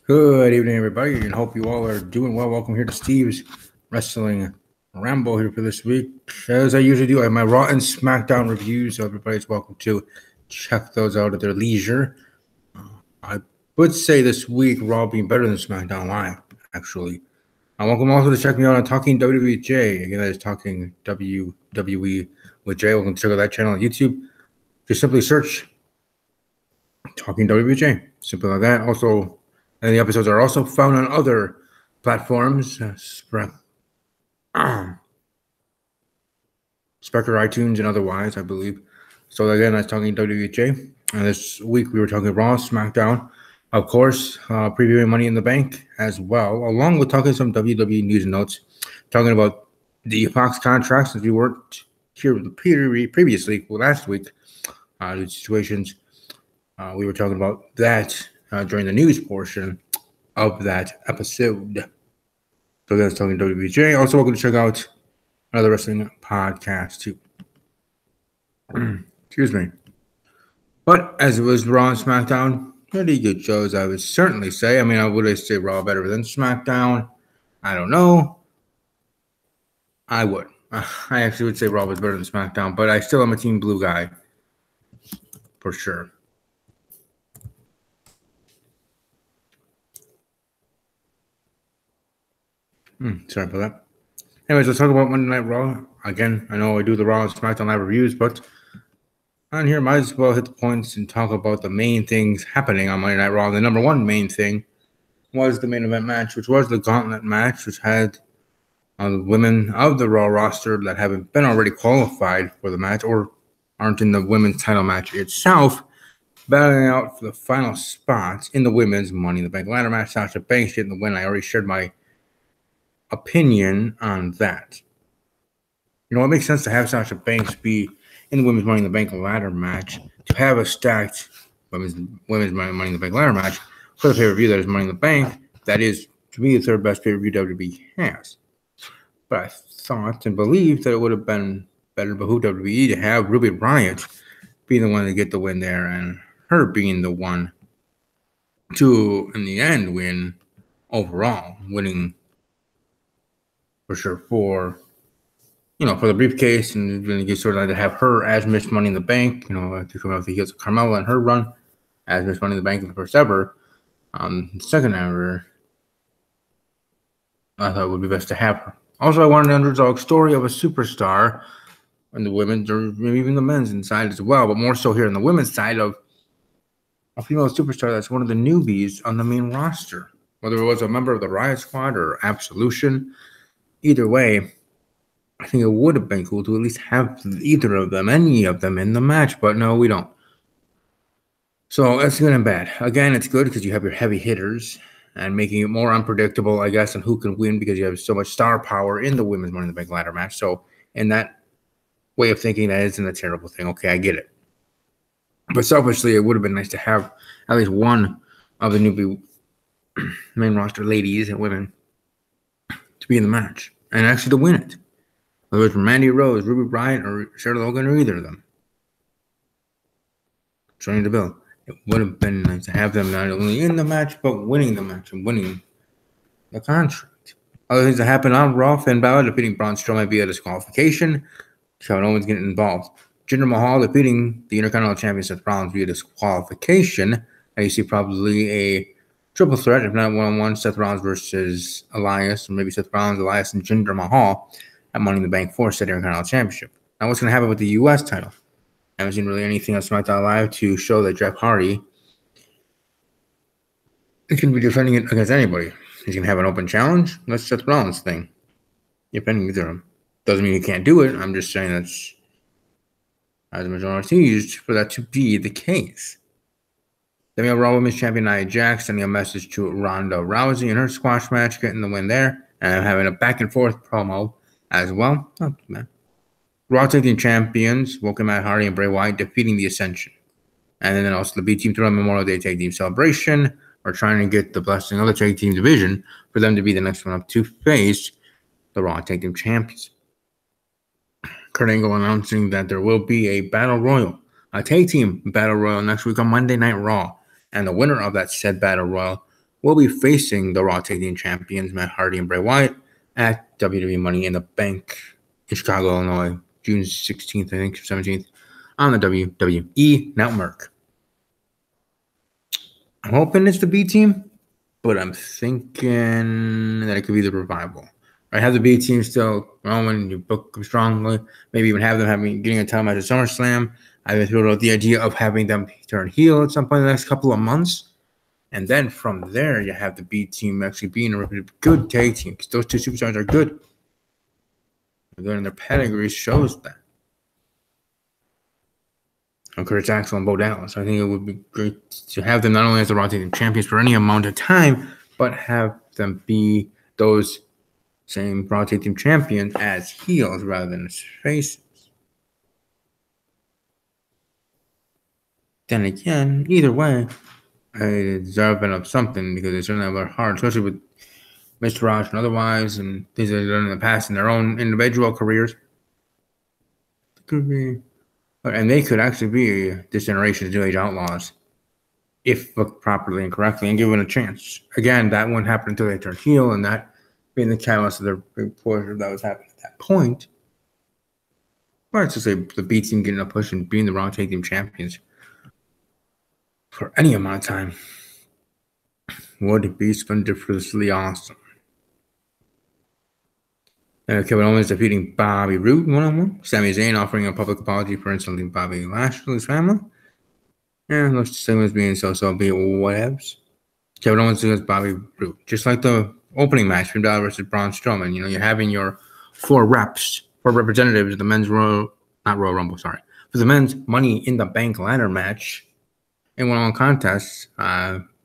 Good evening, everybody, and hope you all are doing well. Welcome here to Steve's Wrestling Ramble here for this week. As I usually do, I have my Raw and SmackDown reviews, so everybody's welcome to check those out at their leisure. I would say this week Raw being better than SmackDown Live, actually. Welcome also to check me out on Talking WWE with Jay. Again, that is Talking WWE with Jay. Welcome to check out that channel on YouTube. Just simply search Talking WWE with Jay. Simple like that. Also, and the episodes are also found on other platforms, Spreaker, iTunes, and otherwise, I believe. So again, I was talking WWJ, and this week we were talking Raw, SmackDown, of course, previewing Money in the Bank as well, along with talking some WWE news and notes, talking about the Fox contracts, as we worked here previously, last week, the situations. We were talking about that during the news portion of that episode. So again, it's talking WWJ. Also, welcome to check out another wrestling podcast too. Excuse me. But as it was Raw and SmackDown, pretty good shows, I would certainly say. I mean, would I say Raw better than SmackDown? I don't know. I would. I actually would say Raw was better than SmackDown, but I still am a Team Blue guy for sure. Sorry about that. Anyways, let's talk about Monday Night Raw. Again, I know I do the Raw and SmackDown Live reviews, but on here, might as well hit the points and talk about the main things happening on Monday Night Raw. The number one main thing was the main event match, which was the Gauntlet match, which had the women of the Raw roster that haven't been already qualified for the match or aren't in the women's title match itself, battling out for the final spots in the women's Money in the Bank ladder match. Sasha Banks getting the win. I already shared my opinion on that. You know, it makes sense to have Sasha Banks be in the women's Money in the Bank ladder match, to have a stacked women's Money in the Bank ladder match for the pay-per-view that is Money in the Bank. That is, to me, the third best pay-per-view WWE has. But I thought and believed that it would have been better to behoove WWE to have Ruby Riott being the one to get the win there, and her being the one to, in the end, win overall, winning for sure for the briefcase, and really get sort of like to have her as Miss Money in the Bank, to come out with the heels of Carmella and her run as Miss Money in the Bank, the first ever, second ever. I thought it would be best to have her. Also, I wanted an underdog story of a superstar on the women's, or maybe even the men's side as well, but more so here on the women's side of a female superstar that's one of the newbies on the main roster. Whether it was a member of the Riot Squad or Absolution, either way, I think it would have been cool to at least have any of them in the match, but no, we don't. So that's good and bad. Again, it's good because you have your heavy hitters and making it more unpredictable, I guess, on who can win because you have so much star power in the women's Money in the Bank ladder match. So in that way of thinking, that isn't a terrible thing. Okay, I get it. But selfishly, it would have been nice to have at least one of the newbie main roster ladies and women to be in the match and actually to win it. Whether it's from Mandy Rose, Ruby Riott, or Sarah Logan, or either of them. Sonya Deville. It would have been nice to have them not only in the match, but winning the match and winning the contract. Other things that happened on Raw: Finn Balor defeating Braun Strowman via disqualification. Kevin Owens getting involved. Jinder Mahal defeating the Intercontinental Champion Seth Rollins via disqualification. And you see probably a triple threat, if not one-on-one, Seth Rollins versus Elias, or maybe Seth Rollins, Elias, and Jinder Mahal at Money in the Bank for said Intercontinental Championship. Now, what's going to happen with the U.S. title? I haven't seen really anything on SmackDown Live to show that Jeff Hardy is going to be defending it against anybody. He's going to have an open challenge. That's Seth Rollins' thing. Defending either of them. Doesn't mean he can't do it. I'm just saying that's as the majority used for that to be the case. Then we have Raw Women's Champion Nia Jax sending a message to Ronda Rousey in her squash match, getting the win there, and having a back and forth promo as well. Not bad. Raw Tag Team Champions, Woken Matt Hardy and Bray Wyatt defeating the Ascension. And then also the B Team Throughout Memorial Day Tag Team Celebration. We're trying to get the blessing of the Tag Team division for them to be the next one up to face the Raw Tag Team Champions. Kurt Angle announcing that there will be a Battle Royal, a Tag Team Battle Royal next week on Monday Night Raw. And the winner of that said Battle Royal will be facing the Raw Tag Team Champions, Matt Hardy and Bray Wyatt, at WWE Money in the Bank in Chicago, Illinois, June 16th, I think, 17th, on the WWE Network. I'm hoping it's the B team, but I'm thinking that it could be the Revival. I have the B team still going. You book them strongly. Maybe even have them getting a title match at SummerSlam. I've been thrilled about the idea of having them turn heel at some point in the next couple of months. And then from there, you have the B team actually being a really good tag team because those two superstars are good. They're good, and their pedigree shows that. And Curtis Axel and Bo Dallas. I think it would be great to have them not only as the Raw Tag Team Champions for any amount of time, but have them be those same Raw Tag Team Champions as heels rather than as faces. Then again, either way, they deserve of something because they certainly have worked hard, especially with Mr. Raj and otherwise, and things they've done in the past in their own individual careers. It could be, and they could actually be this generation's New Age Outlaws if booked properly and correctly and given a chance. Again, that wouldn't happen until they turned heel, and that being the catalyst of their big push that was happening at that point. Or it's to say the B team getting a push and being the Raw Tag Team Champions for any amount of time would be splendiferously awesome. Kevin Owens defeating Bobby Roode one-on-one. Sami Zayn offering a public apology for insulting Bobby Lashley's family. And looks the same as being so-so, be whatevs. Kevin Owens against Bobby Roode. Just like the opening match from Balor versus Braun Strowman. You know, you're having your four representatives of the men's for the men's Money in the Bank ladder match in one-on-one contests.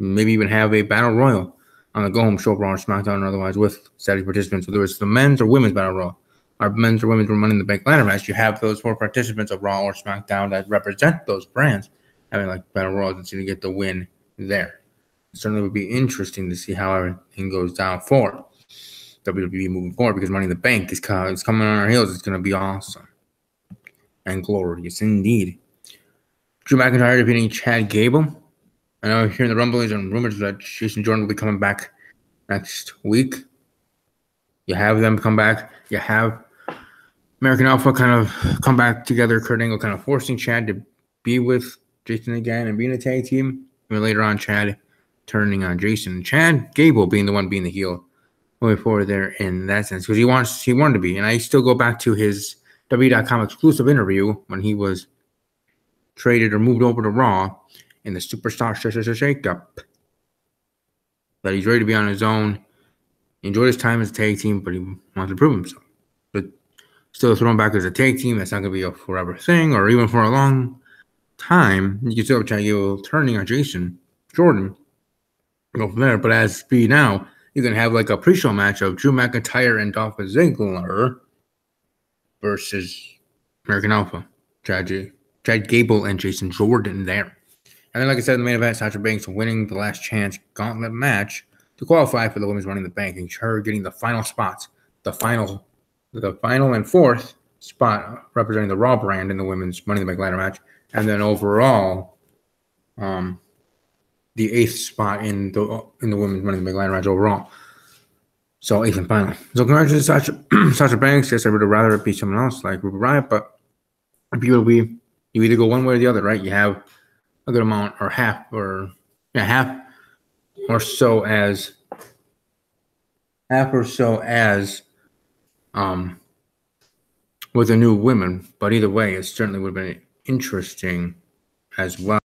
Maybe even have a battle royal on the go-home show, Raw or SmackDown, or otherwise with Saturday participants, whether it's the men's or women's battle royal, or men's or women's Money in the Bank ladder match. You have those four participants of Raw or SmackDown that represent those brands, having like battle royals and to get the win there. It certainly would be interesting to see how everything goes down for WWE moving forward because Money in the Bank is coming on our heels. It's going to be awesome and glorious indeed. Drew McIntyre defeating Chad Gable. I know here in the rumblings and rumors that Jason Jordan will be coming back next week. You have them come back. You have American Alpha kind of come back together. Kurt Angle kind of forcing Chad to be with Jason again and being a tag team. And then later on, Chad turning on Jason. Chad Gable being the one being the heel moving forward there in that sense because he wanted to be. And I still go back to his WWE.com exclusive interview when he was traded or moved over to Raw in the Superstar Shakeup. That he's ready to be on his own. He enjoyed his time as a tag team, but he wants to prove himself. But still thrown back as a tag team, that's not going to be a forever thing, or even for a long time. You can still have Chad Gable turning on Jason Jordan. Go from there. But as be now, you can have like a pre-show match of Drew McIntyre and Dolph Ziggler versus American Alpha. Chad Gable and Jason Jordan there. And then, like I said, in the main event, Sasha Banks winning the last chance gauntlet match to qualify for the women's Money in the Bank, and her getting the final spots, the final and fourth spot representing the Raw brand in the women's Money in the Bank ladder match, and then overall, the eighth spot in the women's Money in the Bank ladder match overall. So eighth and final. So congratulations, Sasha Banks. Yes, I would have rather it be someone else like Ruby Riott, but you either go one way or the other, right? You have a good amount or half or so as with the new women, but either way it certainly would have been interesting as well.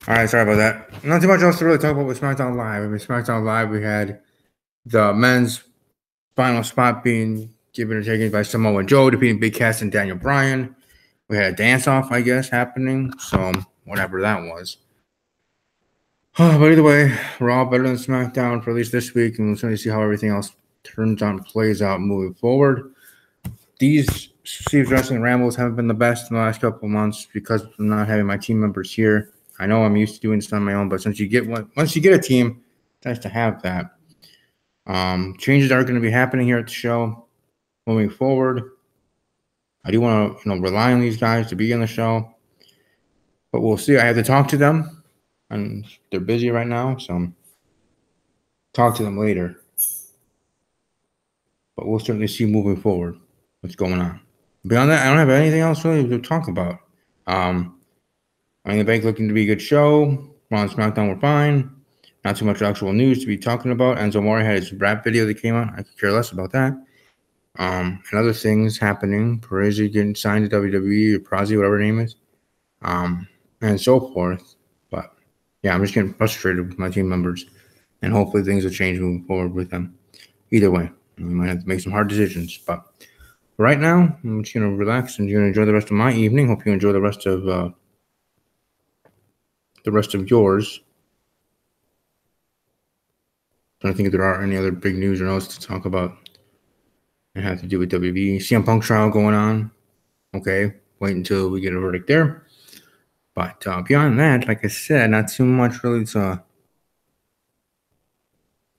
All right, sorry about that. Not too much else to really talk about with SmackDown Live. With SmackDown Live, we had the men's final spot being given or taken by Samoa Joe, defeating Big Cass and Daniel Bryan. We had a dance-off, I guess, happening. So, whatever that was. But either way, Raw better than SmackDown for at least this week, and we'll certainly see how everything else turns out and plays out moving forward. These Steve's Wrestling Rambles haven't been the best in the last couple of months because I'm not having my team members here. I know I'm used to doing this on my own, but once you get a team, it's nice to have that. Changes are going to be happening here at the show moving forward. I do want to, rely on these guys to be on the show, but we'll see. I have to talk to them, and they're busy right now, so talk to them later. But we'll certainly see moving forward what's going on. Beyond that, I don't have anything else really to talk about. The Bank looking to be a good show. Raw and SmackDown were fine. Not too much actual news to be talking about. Enzo Amore had his rap video that came out. I could care less about that. And other things happening. Perez getting signed to WWE or Prazi, whatever her name is. And so forth. But yeah, I'm just getting frustrated with my team members. And hopefully things will change moving forward with them. Either way, we might have to make some hard decisions. But right now, I'm just going to relax and you're going to enjoy the rest of my evening. Hope you enjoy the rest of yours. I don't think there are any other big news or notes to talk about. It has to do with WWE. CM Punk trial going on. Okay, wait until we get a verdict there. But beyond that, like I said, not too much really to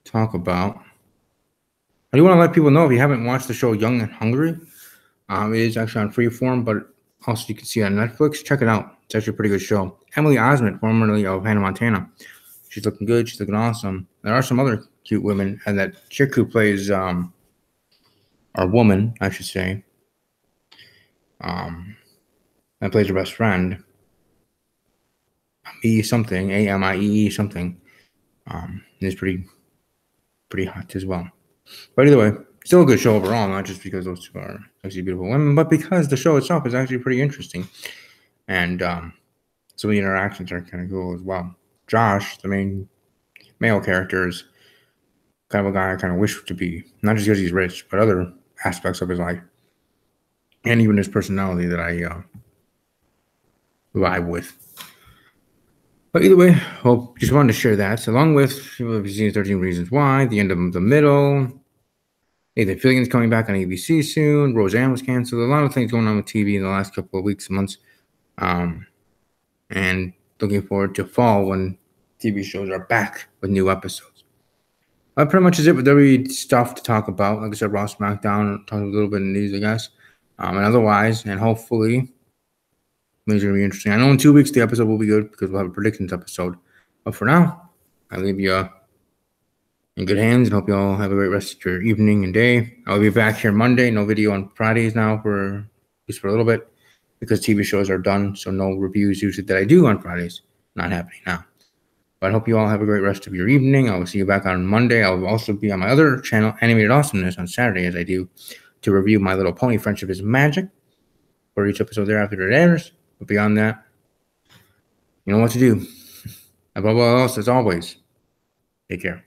talk about. I do want to let people know, if you haven't watched the show Young and Hungry, it is actually on Freeform, but also you can see it on Netflix. Check it out. It's actually a pretty good show. Emily Osment, formerly of Hannah Montana. She's looking good. She's looking awesome. There are some other cute women, and that chick who plays, or woman, I should say, that plays her best friend, Amie something, Amiee something, is pretty hot as well. But either way, still a good show overall, not just because those two are actually beautiful women, but because the show itself is actually pretty interesting. And some of the interactions are kind of cool as well. Josh, the main male character, is kind of a guy I kind of wish to be, not just because he's rich, but other aspects of his life. And even his personality that I vibe with. But either way, just wanted to share that, along with 13 Reasons Why, The End of the Middle, Nathan Fillion's coming back on ABC soon, Roseanne was canceled, a lot of things going on with TV in the last couple of weeks and months, and looking forward to fall when TV shows are back with new episodes. That pretty much is it with WWE stuff to talk about. Like I said, Raw, SmackDown, talking a little bit of news, I guess, and otherwise, and hopefully things are going to be interesting. I know in 2 weeks the episode will be good because we'll have a predictions episode. But for now, I leave you in good hands and hope you all have a great rest of your evening and day. I'll be back here Monday. No video on Fridays now for a little bit because TV shows are done. So no reviews usually that I do on Fridays. Not happening now. But I hope you all have a great rest of your evening. I will see you back on Monday. I will also be on my other channel, Animated Awesomeness, on Saturday, as I do, to review My Little Pony Friendship is Magic for each episode thereafter it airs. But beyond that, you know what to do. Above all else, as always, take care.